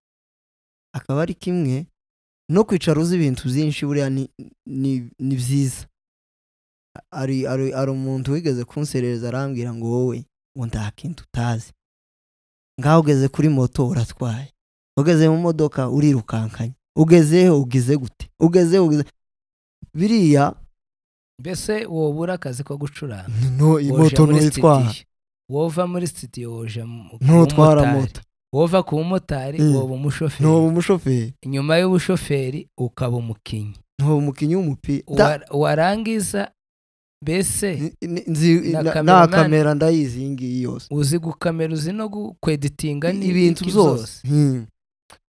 akaba ari kimwe no kwicara uzi ibintu byinshi buriya ni byiza ari umuntu wigeze kunserereza arambwira ngo wowe ngo nta kintu utazi ngaho ugeze kuri moto uratwaye ugeze mu modoka urirukankanye ugezeho ugize gute ugezeho biriya mbese wobura akazi ko gucuranga no imoto ntitwara wova muri studio woje ntutwara moto wova ku motari woba umushoferi no umushoferi inyuma y'ubushoferi ukaba umukinyi no umukinyi w'umupira warangiza mbese na kamera ndayizi ngiyi yose uzi gukamera uzi no kweditinga n'ibintu byose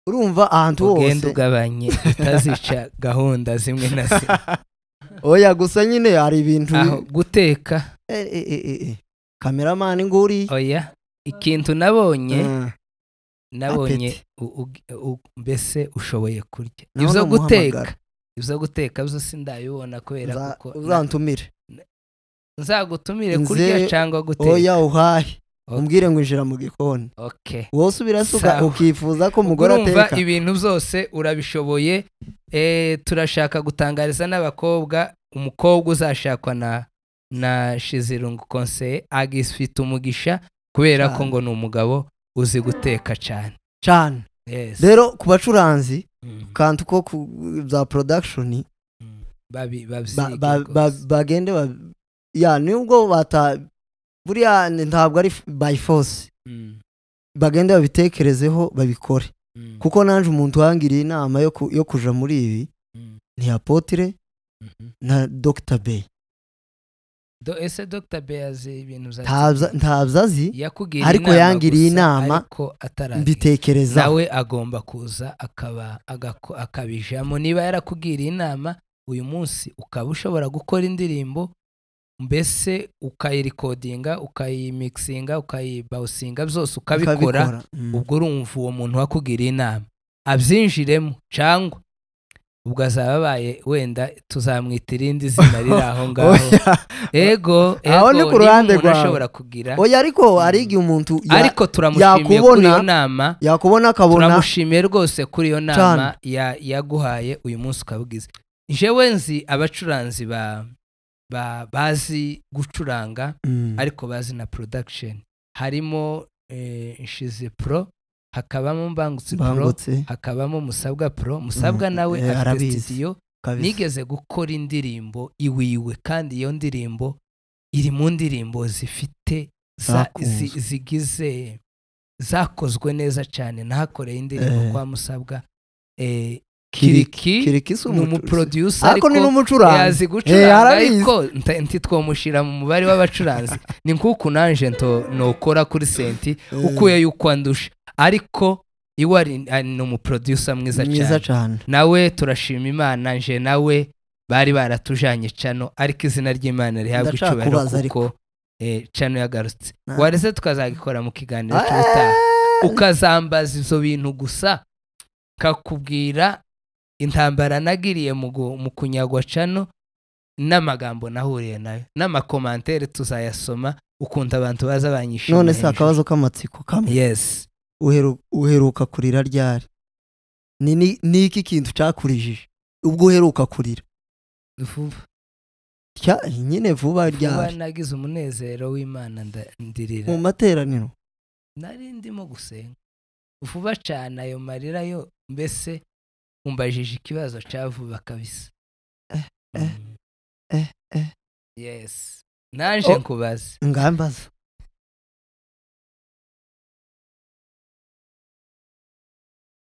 urumva ahantu hose ugenda ugabanye utazica gahunda zimwe na zimwe oya gusa nyine hari ibintu guteka kameramani nguri oya ikintu nabonye mbese ushoboye kurya ibyo guteka byose ndabibona kubera kuko uzantumire nzagutumire kurya cyangwa guteka oya uhahe umbwire ngo injira mu gikoni wose ubirasuka ukifuza ko umugore ateka urumva ibintu byose urabishoboye turashaka gutangariza n'abakobwa umukobwa uzashakwa na Shizirungu Conseil agifite umugisha kubera ko ngo ni umugabo uzi guteka cyane rero ku bacuranzi kantu ko za production bagende nubwo buriya ntabwo ari by force bagende babitekerezeho babikore kuko nanje umuntu wangiriye inama yo kuja muri ibi ni Apotre na Dr. Bey ese Dr. Bey azi ibintu ntabyazi ariko yangiriye inama mbitekereza nawe agomba kuza akabijamo niba yarakugiriye inama uyu munsi ukaba ushobora gukora indirimbo mbese ukayirekodinga ukayimixinga ukayibawusinga byose ukabikora ubwo urumva uwo muntu wakugiriye inama abyinjiremo cyangwa ubwo azababaye wenda tuzamwita irindi zina riri aho ngaho ego aho ni ku ruhande rwawe kugira oya ariko ari igihe umuntu ariko turamushimiye kuri iyo nama yakubona akabona turamushimiye rwose kuri iyo nama yaguhaye uyu munsi ukabugize jewe nzi abacuranzi bazi gucuranga ariko bazi na production harimo Nshize Pro hakabamo Mbangutse Pro hakabamo Musabwa Pro Musabwa nawe afite studio nigeze gukora indirimbo iwiwe kandi iyo ndirimbo iri mu ndirimbo zifite zigize zakozwe neza cyane nahakoreye indirimbo kwa Musabwa Kiriki ni umuproducer ariko yazi gucuranga ariko ntitwomushira mu mubare w'abacuranzi ni nkuko nanje nokora kuri senti ukuye yuko andusha ariko iwe ni umuproducer mwiza cyane nawe turashima Imana nje nawe bari baratujanye cano ariko izina ry'Imana rihabwa icubahiro kuko cano yagarutse wareze tukazagikora mu kiganiro cy'ubutaha ukazambaza ivyo bintu gusa kakubwira intambara nagiriye mu kunyagwa cano n'amagambo nahuriye nayo n'amakomantere tuzayasoma ukunda abantu baza banyishimira none se akabazo k'amatsiko kamwe yes uheruka kurira ryari ni iki kintu cyakurijije ubwo uheruka kurira vuba nyine vuba ryari nagize umunezero w'Imana ndirira mu materaniro nari ndimo gusenga vuba cyane ayo marira yo mbese umbajije ikibazo cyavuba kabisa yes nanje nkubaza ngambaza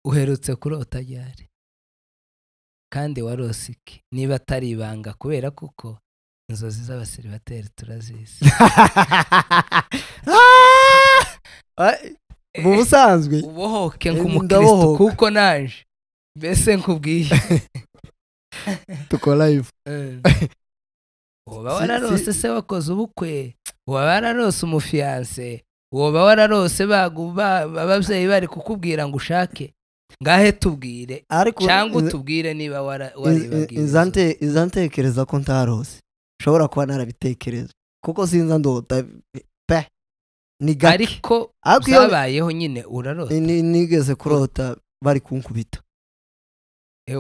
uherutse kurota ryari kandi warose iki niba atari ibanga kubera kuko inzozi z'abaseribateri turazizi mu busanzwe ubohoke nk'umukristo kuko naje mbese nkubwiye tuko live uba wararose se wakoze ubukwe uba wararose umufiyanse uba wararose ababyeyi bari kukubwira ngo ushake ngahe tubwire cyangwa utubwire niba waribagiwe izantekereza ko ntarose ushobora kuba narabitekereza kuko sinza ndota ni gake ariko zabayeho nyine urarota nigeze kurota bari kunkubita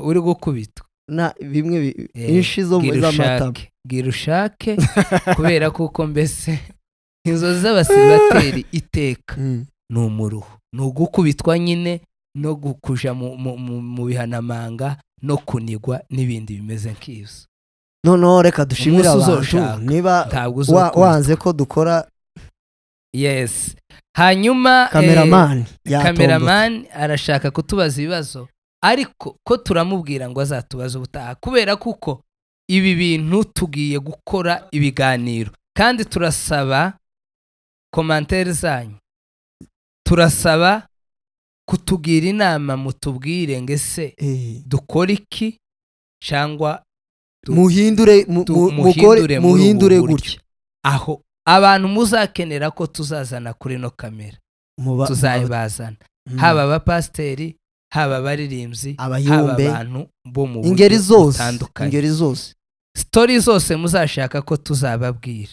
uri gukubitwa na bimwe inshi zo z'amatama gira ushake kubera kuko mbese inzozi z'abaseribateri iteka ni umuruho ni ugukubitwa nyine no gukuja mu bihanamanga no kunigwa n'ibindi bimeze nk'ivyo noneho reka dushimire abantu niba wanze ko dukora yes hanyuma cameraman arashaka kutubaza ibibazo ariko ko turamubwira ngo azatubaza ubutaha kubera kuko ibi bintu tugiye gukora ibiganiro kandi turasaba commentaire zanyu turasaba kutugira inama mutubwire ngese dukora iki cyangwa muhindure gutya aho abantu muzakenera ko tuzazana kuri no kamera tuzayibazana haba abapasteri haba abaririmbyi haba abantu bo mu ingeri zose story zose muzashaka ko tuzababwira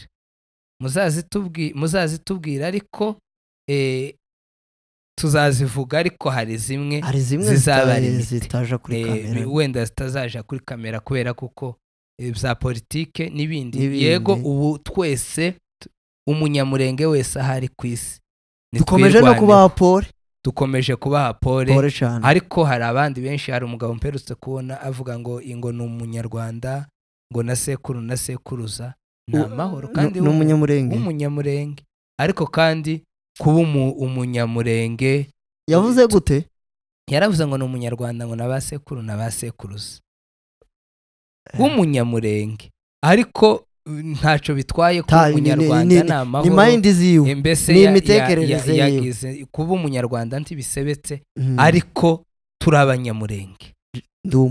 muzazitubwira ariko tuzazivuga ariko hari zimwe zizaba zitaja kuri kamera wenda zitazaja kuri kamera kubera kuko bya politike n'ibindi yego ubu twese umunyamurenge wese ahari ku isi dukomeje no kubaha pole dukomeje kubaha pole ariko hari abandi benshi hari umugabo mperutse kubona avuga ngo ingo ni umunyarwanda ngo na sekuru na sekuruza ni amahoro kandi umunyamurenge ariko kandi kuba umunyamurenge yavuze gute yaravuze ngo ni umunyarwanda ngo na ba sekuru na ba sekuruza w'umunyamurenge ariko ntacyo bitwaye ko umunyarwanda ni amahoro ni mind ziwe ni imitekerereze yagize kuba umunyarwanda ntibisebetse ariko turabanyamurenge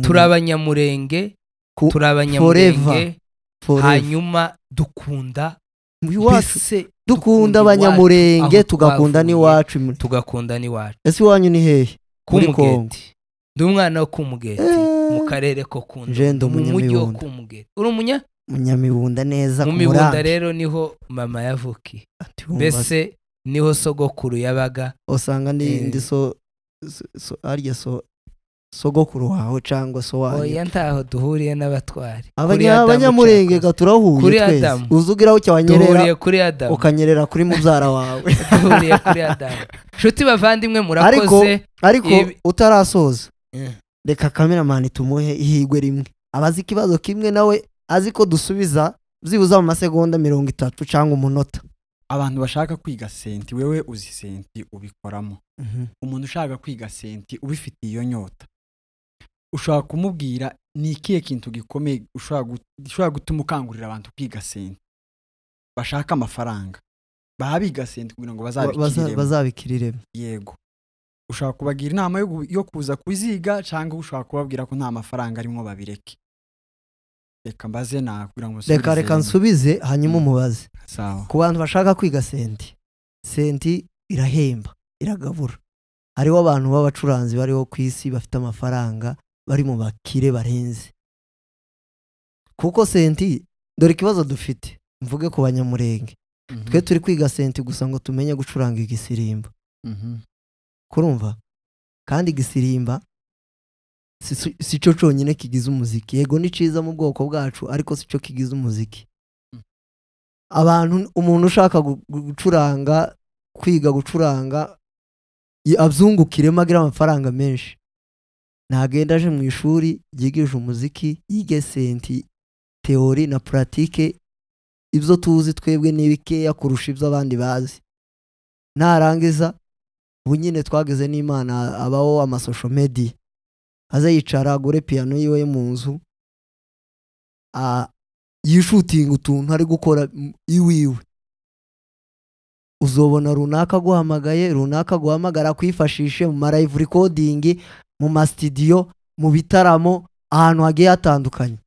turabanyamurenge hanyuma dukunda dukunda abanyamurenge tugakunda n'iwacu ese iwanyu ni hehe kuri Mugeti ndi umwana wo kumugeti mu karere ko kunda mu mujyi wo kumugeti uri umunyamibunda neza mu mibunda rero niho mama yavukiye mbese niho sogokuru yabaga usanga ndi arya sogokuru wawe cyangwa so wawe oya ntaho duhuriye n'abatwari abanyamurenge gaturahuye twese uzugiraho cyawanyerera ukanyerera kuri mubyara wawe duhuriye kuri Adamu nshuti bavandimwe murakoze ariko utarasoza reka cameraman tumuhe ihigwe rimwe abazi ikibazo kimwe nawe azi ko dusubiza byibuza mu masegonda 30 cyangwa umunota abantu bashaka kwiga senti wewe uzi senti ubikoramo umuntu ushaka kwiga senti ubifitiye iyo nyota ushaka kumubwira ni ikihe kintu gikomeye ushaka gutuma ukangurira abantu kwiga senti bashaka amafaranga babiga senti kugira ngo bazabikiriremo yego ushaka kubagira inama yo kuza kuziga cyangwa ushaka kubabwira ko nta mafaranga arimo babireke reka mbaze kugira ngo reka nsubize hanyuma umubaze sawa ku bantu bashaka kwiga senti irahemba iragabura hariho abantu b'abacuranzi bariho ku isi bafite amafaranga bari mu bakire barenze kuko senti dore ikibazo dufite mvuge ku banyamurenge twe turi kwiga senti gusa ngo tumenye gucuranga igisirimba kurumva kandi igisirimba si cyo cyonyine kigize umuziki yego ni ciza mu bwoko bwacu ariko si cyo kigize umuziki umuntu ushaka gucuranga kwiga gucuranga abyungukiremo agira amafaranga menshi ntagenda aje mu ishuri yigisha umuziki yige senti teori na pratique ibyo tuzi twebwe n'ibikeya kurusha ibyo abandi bazi narangiza ubu nyine twageze n'Imana abaho amasosho media aza yicara agure piano yiwe mu nzu yishutinga utuntu ari gukora iwiwe, uzobona runaka guhamagaye, runaka guhamagara kwifashishe mu live recording, mu ma studio, mu bitaramo, ahantu hagiye hatandukanye.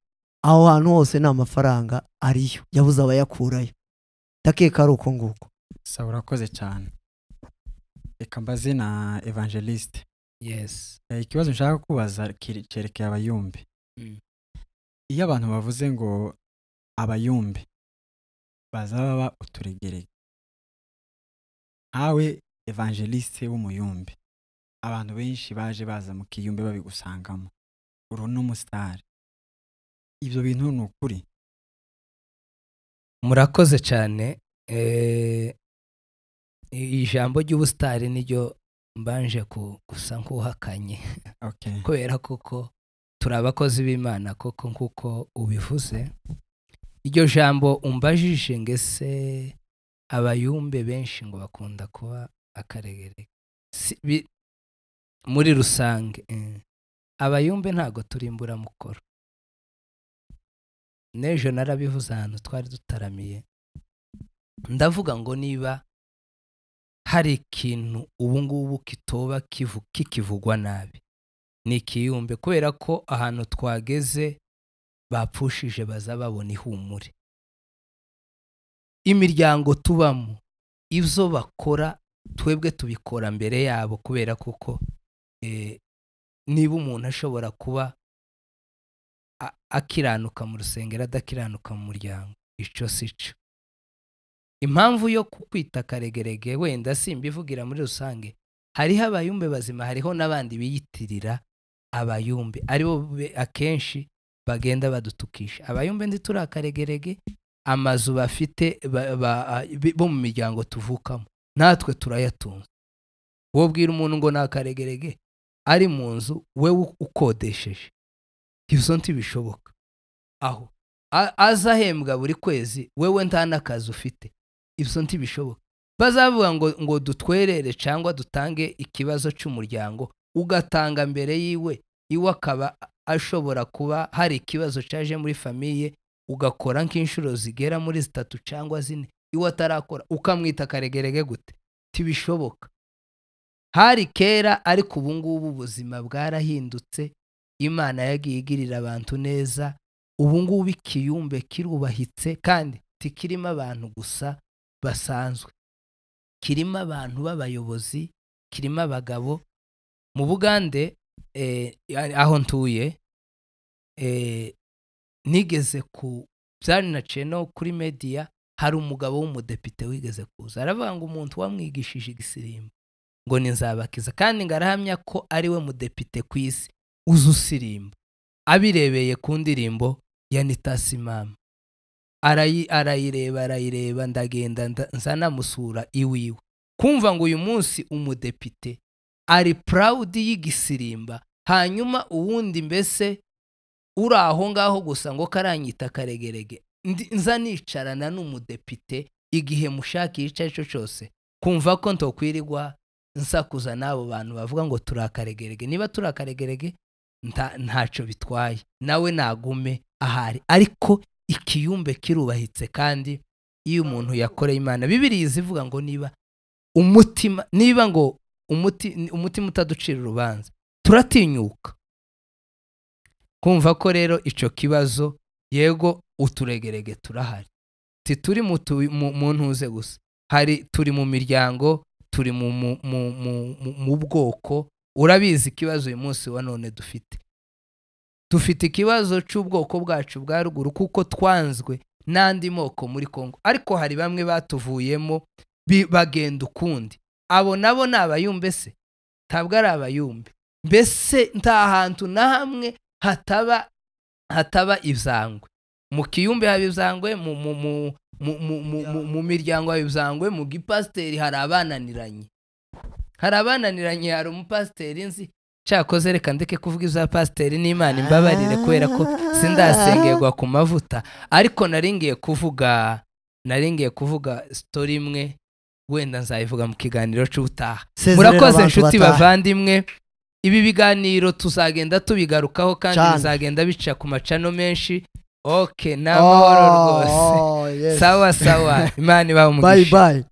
Aho hantu hose nta mafaranga ariyo, yabuze abayakurayo. Ndakeka ari uko nguko. Sawa, urakoze cyane. Reka mbaze na Evangeliste. Yes. Ikibazo nshaka kubaza cyerekeye abayumbe. Iyo abantu bavuze ngo abayumbe bazaba uturegerege, nkawe Evangeliste w'umuyumbe, abantu benshi baje baza mu kiyumbe babigusangamo, uru n'umusitari, ibyo bintu ni ukuri? Murakoze cyane. Ijambo ry'ubusitari niryo mbanje gusa nk'uhakanye. Okay. Kubera kuko turi abakozi b'Imana koko nkuko ubivuze. Iryo jambo umbajije ngese abayumbe benshi ngo bakunda kuba akaregerege. Muri rusange abayumbe ntago turimbura mukoro. Nejo narabivuze ahantu twari dutaramiye, ndavuga ngo niba hari ikintu ubu ngubu kitoba kikivugwa nabi ni ikiyumbe, kubera ko ahantu twageze bapfushije baza babona ihumure. Imiryango tubamo ibyo bakora twebwe tubikora mbere yabo, kubera kuko niba umuntu ashobora kuba akiranuka mu rusengero adakiranuka mu muryango, icyo sico. Impamvu yo kukwita karegerege wenda simbivugira muri rusange, hariho abayumbe bazima, hariho n'abandi biyitirira abayumbe, aribo akenshi bagenda badutukisha. Abayumbe ndi turi akaregerege, amazu bafite bo mu miryango tuvukamo natwe turayatunze. Wowe bwira umuntu ngo nakaregerege ari mu nzu wewe ukodesheje, ibyo ntibishoboka. Aho azahembwa buri kwezi wewe nta n'akazi ufite, ibyo ntibishoboka. Bazavuga ngo dutwerere cyangwa dutange ikibazo cy'umuryango, ugatanga mbere yiwe akaba ashobora kuba hari ikibazo cyaje muri famiye, ugakora nk'inshuro zigera muri 3 cyangwa 4 iwe atarakora, ukamwita karegerege gute? Tibishoboka. Hari kera, ariko ubu ngubu ubuzima bwarahindutse, Imana yagiye igirira abantu neza. Ubu ngubu ikiyumbe kirubahitse, kandi tikirimo abantu gusa basanzwe, kirimo abantu b'abayobozi, kirimo abagabo. Mu Bugande aho ntuye nigeze ku byari naciye no kuri media, hari umugabo w'umudepite wigeze kuza aravuga ngo umuntu wamwigishije igisirimbo ngo ni Nzabakiza, kandi ngarahamya ko ari we mudepite ku isi uzusirimba, abirebeye ku ndirimbo ya Nitasi Mama. Arayireba ndagenda nzanamusura iwiwe, kumva ngo uyu munsi umudepite ari proud y'igisirimba, hanyuma uwundi mbese uri aho ngaho gusa ngo karanyita karegerege, nza nicarana n'umudepite igihe mushaki icyo cyo cyose, kumva ko ntokwirirwa nsakuza n'abo bantu bavuga ngo turakaregerege. Niba turakaregerege ntacyo bitwaye, nawe nagume ahari. Ariko ikiyumbe kirubahitse, kandi iyo umuntu yakoreye Imana, Bibiliya izivuga ngo niba ngo umutima utaducira urubanza turatinyuka. Kumva ko rero icyo kibazo, yego uturegerege turahari, tituri mu ntuze gusa, hari turi mu miryango, turi mu bwoko. Urabizi ikibazo uyu munsi wa none dufite ikibazo cy'ubwoko bwacu bwa ruguru, kuko twanzwe n'andi moko muri Kongo, ariko hari bamwe batuvuyemo bagenda ukundi. Abo nabo ni abayumbe se? Ntabwo ari abayumbe. Mbese nta hantu na hamwe hataba ibyangwe. Mu kiyumbe haba ibyangwe, mu miryango haba ibyangwe, mu gipasiteri hari abananiranye. Hari umupasiteri nzi, cyakoze reka ndeke kuvuga ibya pasiteri, n'Imana imbabarire kubera ko sindasengerwa ku mavuta, ariko naringiye kuvuga story imwe wenda nzayivuga mu kiganiro cy'utaha. Sezerera Murakoze abantu inshuti bataha. bavandimwe, ibi biganiro tuzagenda tubigarukaho kandi Cyane. bizagenda bica ku macano menshi. Okay, n'amahoro rwose. Yes. Sawa sawa, Imana ibahe Bye umugisha. bye.